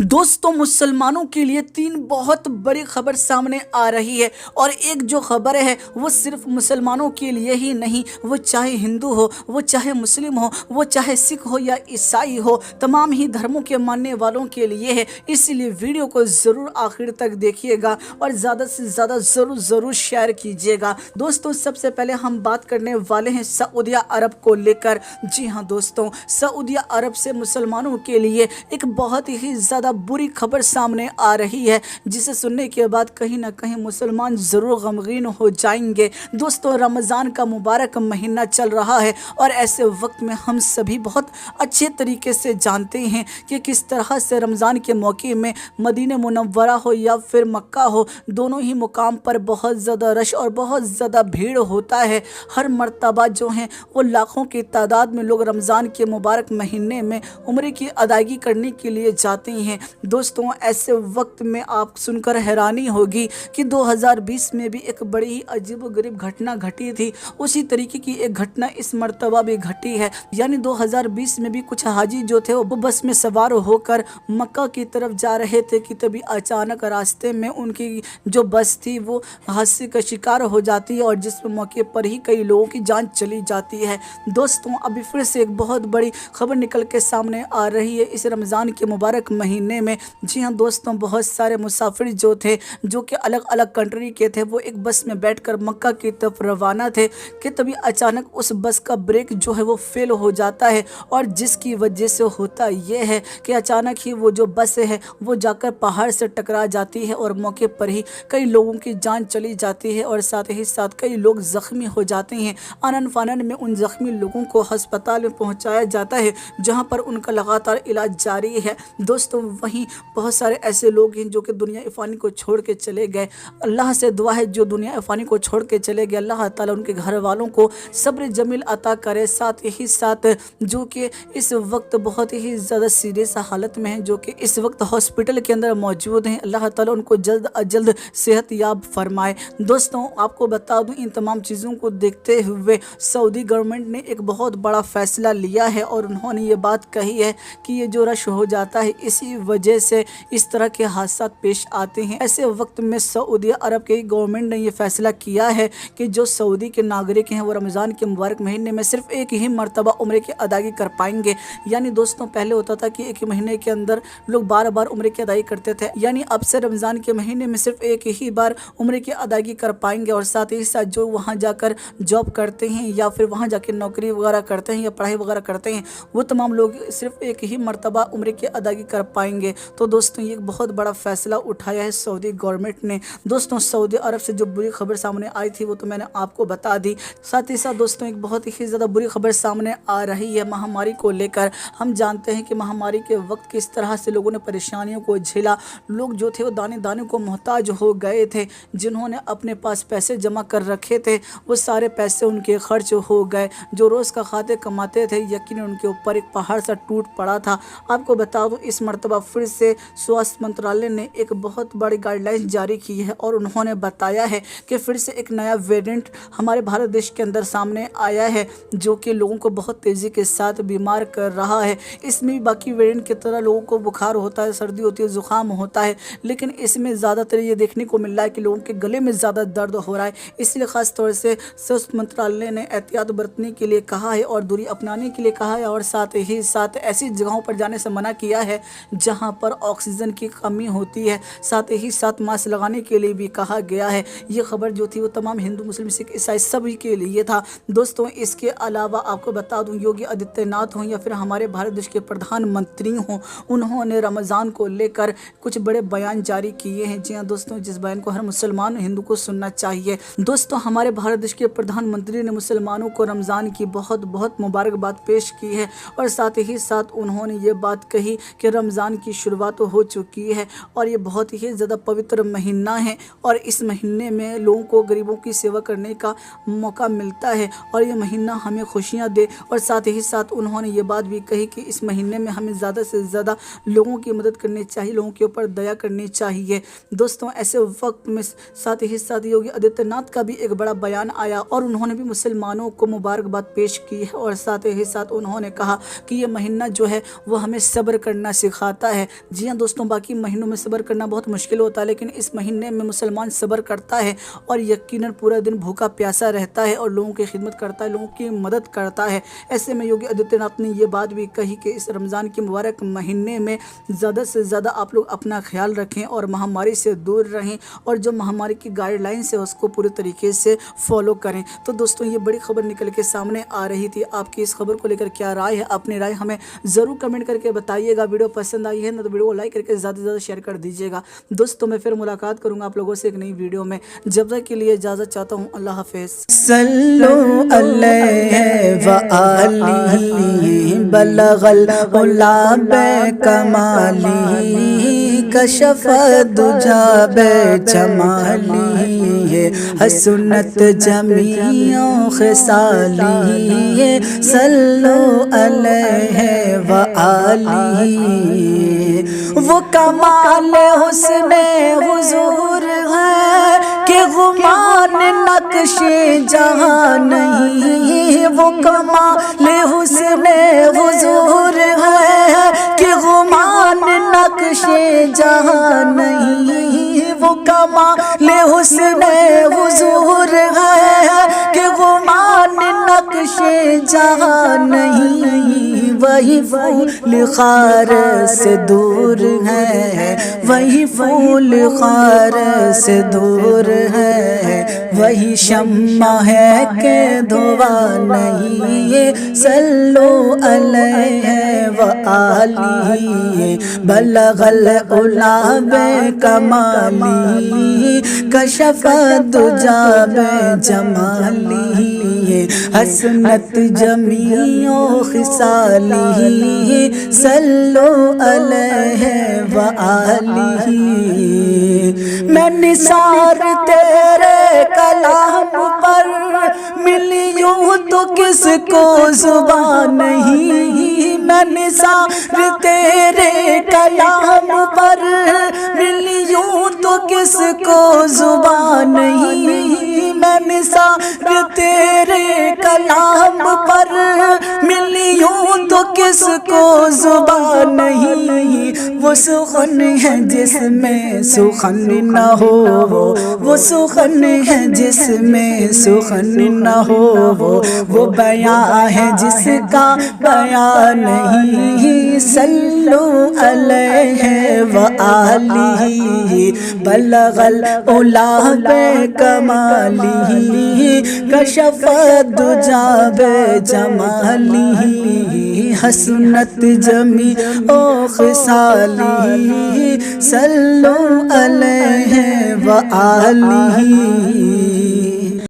दोस्तों, मुसलमानों के लिए तीन बहुत बड़ी खबर सामने आ रही है। और एक जो खबर है वो सिर्फ मुसलमानों के लिए ही नहीं, वो चाहे हिंदू हो, वो चाहे मुस्लिम हो, वो चाहे सिख हो या ईसाई हो, तमाम ही धर्मों के मानने वालों के लिए है। इसलिए वीडियो को ज़रूर आखिर तक देखिएगा और ज़्यादा से ज़्यादा ज़रूर शेयर कीजिएगा। दोस्तों, सबसे पहले हम बात करने वाले हैं सऊदी अरब को लेकर। जी हाँ दोस्तों, सऊदी अरब से मुसलमानों के लिए एक बहुत ही ज़्यादा बुरी खबर सामने आ रही है, जिसे सुनने के बाद कहीं ना कहीं मुसलमान ज़रूर गमगीन हो जाएंगे। दोस्तों, रमज़ान का मुबारक महीना चल रहा है और ऐसे वक्त में हम सभी बहुत अच्छे तरीके से जानते हैं कि किस तरह से रमज़ान के मौके में मदीना मुनव्वरा हो या फिर मक्का हो, दोनों ही मुकाम पर बहुत ज़्यादा रश और बहुत ज़्यादा भीड़ होता है। हर मर्तबा जो हैं वो लाखों की तादाद में लोग रमज़ान के मुबारक महीने में उम्रे की अदायगी करने के लिए जाते हैं। दोस्तों, ऐसे वक्त में आप सुनकर हैरानी होगी कि 2020 में भी एक बड़ी ही अजीबोगरीब घटना घटी थी। उसी तरीके की एक घटना इस मर्तबा भी घटी है। यानी 2020 में भी कुछ हाजी जो थे वो बस में सवार होकर मक्का की तरफ जा रहे थे कि तभी अचानक रास्ते में उनकी जो बस थी वो हादसे का शिकार हो जाती है और जिस मौके पर ही कई लोगों की जान चली जाती है। दोस्तों, अभी फिर से एक बहुत बड़ी खबर निकल के सामने आ रही है इस रमज़ान के मुबारक महीने में। जी हाँ दोस्तों, बहुत सारे मुसाफिर जो थे, जो कि अलग अलग कंट्री के थे, वो एक बस में बैठकर मक्का की तरफ रवाना थे कि तभी अचानक उस बस का ब्रेक जो है वो फेल हो जाता है और जिसकी वजह से होता ये है कि अचानक ही वो जो बस है वो जाकर पहाड़ से टकरा जाती है और मौके पर ही कई लोगों की जान चली जाती है और साथ ही साथ कई लोग ज़ख्मी हो जाते हैं। आनन फानन में उन ज़ख्मी लोगों को अस्पताल में पहुंचाया जाता है, जहां पर उनका लगातार इलाज जारी है। दोस्तों, वहीं बहुत सारे ऐसे लोग हैं जो कि दुनिया फ़ानी को छोड़ के चले गए। अल्लाह से दुआ है जो दुनिया फ़ानी को छोड़ के चले गए, अल्लाह ताला उनके घर वालों को सब्र जमील अता करे। साथ ही साथ जो कि इस वक्त बहुत ही ज़्यादा सीरियस हालत में हैं, जो कि इस वक्त हॉस्पिटल के अंदर मौजूद हैं, अल्लाह ताला उनको जल्द अज जल्द सेहत याब फरमाए। दोस्तों, आपको बता दूं, इन तमाम चीज़ों को देखते हुए सऊदी गवर्नमेंट ने एक बहुत बड़ा फ़ैसला लिया है और उन्होंने ये बात कही है कि ये जो रश हो जाता है इसी वजह से इस तरह के हादसा पेश आते हैं। ऐसे वक्त में सऊदी अरब की गवर्नमेंट ने ये फैसला किया है कि जो सऊदी के नागरिक हैं वो रमज़ान के मुबारक महीने में सिर्फ एक ही मरतबा उम्रे की अदायगी कर पाएंगे। यानी दोस्तों, पहले होता था कि एक ही महीने के अंदर लोग बार बार उम्रे की अदायगी करते थे, यानी अब से रमज़ान के महीने में सिर्फ एक ही बार उम्रे की अदायगी कर पाएंगे। और साथ ही साथ जो वहाँ जाकर जॉब करते हैं या फिर वहाँ जाकर नौकरी वगैरह करते हैं या पढ़ाई वगैरह करते हैं, वो तमाम लोग सिर्फ एक ही मरतबा उम्रे की अदायगी कर पाएंगे। तो दोस्तों, ये एक बहुत बड़ा फैसला उठाया है सऊदी गवर्नमेंट ने। दोस्तों, सऊदी अरब से जो बुरी खबर सामने आई थी वो तो मैंने आपको बता दी। साथ ही साथ दोस्तों, एक बहुत ही ज़्यादा बुरी खबर सामने आ रही है महामारी को लेकर। हम जानते हैं कि महामारी के वक्त किस तरह से लोगों ने परेशानियों को झेला। लोग जो थे वो दाने दाने को मोहताज हो गए थे। जिन्होंने अपने पास पैसे जमा कर रखे थे वो सारे पैसे उनके खर्च हो गए। जो रोज़ का खाते कमाते थे, यकीनन उनके ऊपर एक पहाड़ सा टूट पड़ा था। आपको बता दूं, इस मरतबा फिर से स्वास्थ्य मंत्रालय ने एक बहुत बड़ी गाइडलाइन जारी की है और उन्होंने बताया है कि फिर से एक नया वेरिएंट हमारे भारत देश के अंदर सामने आया है, जो कि लोगों को बहुत तेज़ी के साथ बीमार कर रहा है। इसमें भी बाकी वेरिएंट की तरह लोगों को बुखार होता है, सर्दी होती है, ज़ुकाम होता है, लेकिन इसमें ज़्यादातर ये देखने को मिल रहा है कि लोगों के गले में ज़्यादा दर्द हो रहा है। इसलिए ख़ास तौर से स्वास्थ्य मंत्रालय ने एहतियात बरतने के लिए कहा है और दूरी अपनाने के लिए कहा है और साथ ही साथ ऐसी जगहों पर जाने से मना किया है जहां पर ऑक्सीजन की कमी होती है। साथ ही साथ मास्क लगाने के लिए भी कहा गया है। ये खबर जो थी वो तमाम हिंदू मुस्लिम सिख ईसाई सभी के लिए था। दोस्तों, इसके अलावा आपको बता दूं, योगी आदित्यनाथ हों या फिर हमारे भारत देश के प्रधानमंत्री हों, उन्होंने रमज़ान को लेकर कुछ बड़े बयान जारी किए हैं। जी हाँ दोस्तों, जिस बयान को हर मुसलमान हिंदू को सुनना चाहिए। दोस्तों, हमारे भारत देश के प्रधानमंत्री ने मुसलमानों को रमज़ान की बहुत बहुत मुबारकबाद पेश की है और साथ ही साथ उन्होंने ये बात कही कि रमज़ान की शुरुआत हो चुकी है और ये बहुत ही ज़्यादा पवित्र महीना है और इस महीने में लोगों को गरीबों की सेवा करने का मौका मिलता है और ये महीना हमें खुशियाँ दे। और साथ ही साथ उन्होंने ये बात भी कही कि इस महीने में हमें ज़्यादा से ज़्यादा लोगों की मदद करनी चाहिए, लोगों के ऊपर दया करनी चाहिए। दोस्तों, ऐसे वक्त में साथ ही साथ योगी आदित्यनाथ का भी एक बड़ा बयान आया और उन्होंने भी मुसलमानों को मुबारकबाद पेश की है और साथ ही साथ उन्होंने कहा कि ये महीना जो है वो हमें सब्र करना सिखाता ہے۔ جی ہاں دوستوں، باقی مہینوں میں صبر کرنا بہت مشکل ہوتا ہے، لیکن اس مہینے میں مسلمان صبر کرتا ہے اور یقیناً پورا دن بھوکا پیاسا رہتا ہے اور لوگوں کی خدمت کرتا ہے، لوگوں کی مدد کرتا ہے۔ ایسے میں یوگی آدتیہ ناتھ نے یہ بات بھی کہی کہ اس رمضان کے مبارک مہینے میں زیادہ سے زیادہ آپ لوگ اپنا خیال رکھیں اور مہاماری سے دور رہیں، اور جو مہاماری کی گائیڈ لائنس ہے اس کو پورے طریقے سے فالو کریں۔ تو دوستوں، یہ بڑی خبر نکل کے سامنے آ رہی تھی، آپ کی اس خبر کو لے کر کیا رائے ہے؟ اپنی رائے ہمیں ضرور کمنٹ کر کے بتائیے گا۔ ویڈیو پسند آئی ہے نا تو ویڈیو کو لائک کر کے زیادہ سے زیادہ شیئر کر دیجیے گا۔ دوستوں، میں پھر ملاقات کروں گا آپ لوگوں سے ایک نئی ویڈیو میں، جب تک کے لیے اجازت چاہتا ہوں، اللہ حافظ۔ صلو علیہ وآلہ بلغ العلا بکمالہ کشف الدجی بجمالہ حسنت جمیع خصالہ صلو علیہ وآلہ۔ وہ کمال حسن حضور ہے کہ غمان نقش جہاں نہیں، وہ کمال حسن حضور ہے کہ غمان نقش جہاں نہیں، وہ کمال حسن حضور ہے کہ غمان نقش جہاں نہیں۔ وہی پھول خار سے دور ہے، وہی پھول خار سے دور ہے، وہی شمع ہے کہ دھواں نہیں۔ صلو علیہ وآلہ بلغ العلا بکمالہ کشف الدجی بجمالہ حسنت جمیع خصالہ صلو علیہ وآلہ۔ میں نثار تیرے کلام پر ملی یوں تو کس کو زبان نہیں، میں نثار تیرے کلام پر ملی یوں تو کس کو زبان نہیں، میں نثار تیرے کلام پر ملی یوں تو کس کو زبان نہیں۔ وہ سخن ہے جس میں سخن نہ ہو، وہ سخن ہے جس میں سخن نہ ہو، وہ بیان ہے جس کا بیان نہیں۔ صلو علیہ وآلہ بلغ العلا بکمالہ کشف الدجی بجمالہ حسنت جمیع خصالہ صلو علیہ وآلہ۔